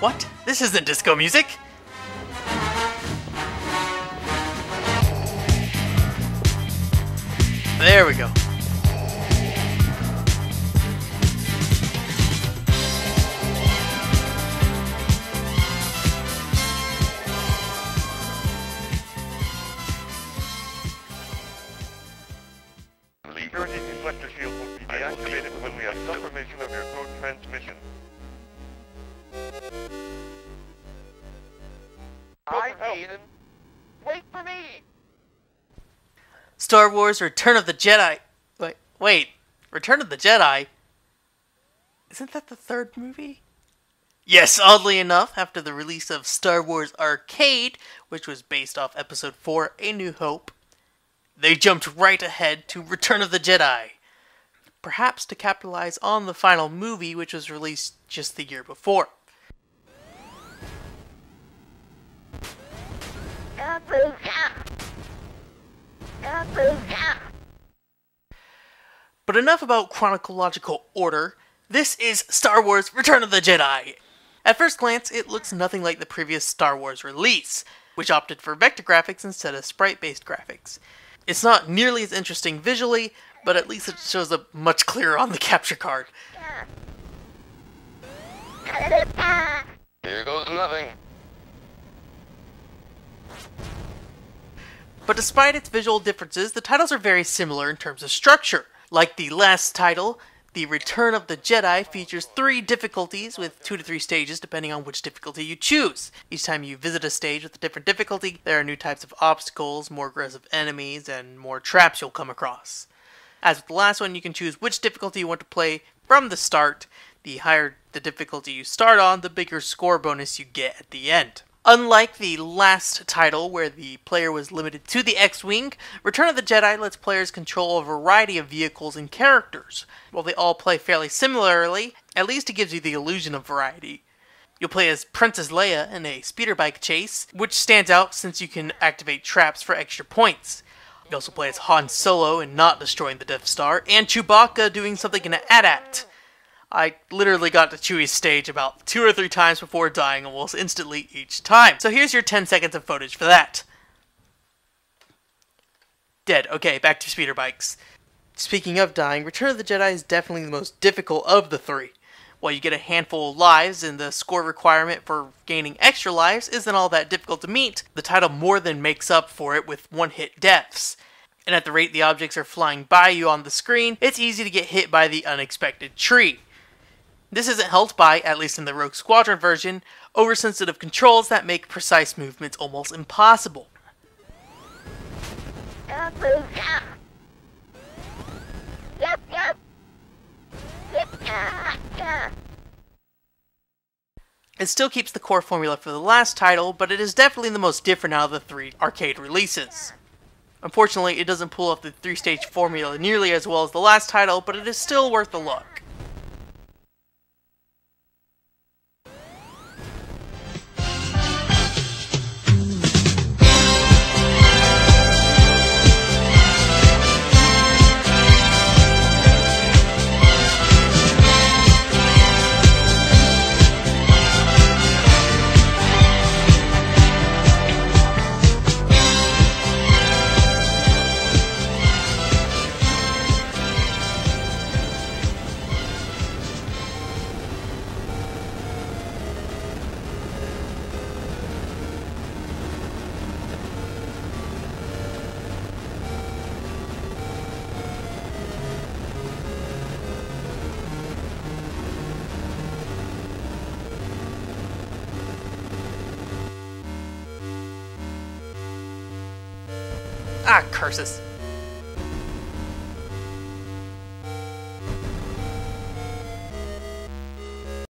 What? This isn't disco music! There we go. Security deflector shield will be deactivated when we have confirmation of your code transmission. Hi, Aiden. Wait for me! Star Wars Return of the Jedi. Wait. Return of the Jedi? Isn't that the third movie? Yes, oddly enough, after the release of Star Wars Arcade, which was based off Episode 4, A New Hope, they jumped right ahead to Return of the Jedi. Perhaps to capitalize on the final movie, which was released just the year before. But enough about chronological order. This is Star Wars Return of the Jedi. At first glance, it looks nothing like the previous Star Wars release, which opted for vector graphics instead of sprite-based graphics. It's not nearly as interesting visually, but at least it shows up much clearer on the capture card. Here goes nothing. But despite its visual differences, the titles are very similar in terms of structure. Like the last title, The Return of the Jedi features 3 difficulties with 2 to 3 stages depending on which difficulty you choose. Each time you visit a stage with a different difficulty, there are new types of obstacles, more aggressive enemies, and more traps you'll come across. As with the last one, you can choose which difficulty you want to play from the start. The higher the difficulty you start on, the bigger score bonus you get at the end. Unlike the last title, where the player was limited to the X-Wing, Return of the Jedi lets players control a variety of vehicles and characters. While they all play fairly similarly, at least it gives you the illusion of variety. You'll play as Princess Leia in a speeder bike chase, which stands out since you can activate traps for extra points. You also play as Han Solo in not destroying the Death Star, and Chewbacca doing something in an AT-AT. I literally got to Chewie's stage about 2 or 3 times before dying almost instantly each time. So here's your 10 seconds of footage for that. Dead. Okay, back to speeder bikes. Speaking of dying, Return of the Jedi is definitely the most difficult of the 3. While you get a handful of lives and the score requirement for gaining extra lives isn't all that difficult to meet, the title more than makes up for it with one-hit deaths. And at the rate the objects are flying by you on the screen, it's easy to get hit by the unexpected tree. This isn't helped by, at least in the Rogue Squadron version, oversensitive controls that make precise movements almost impossible. It still keeps the core formula for the last title, but it is definitely the most different out of the 3 arcade releases. Unfortunately, it doesn't pull off the 3-stage formula nearly as well as the last title, but it is still worth a look. Ah, curses.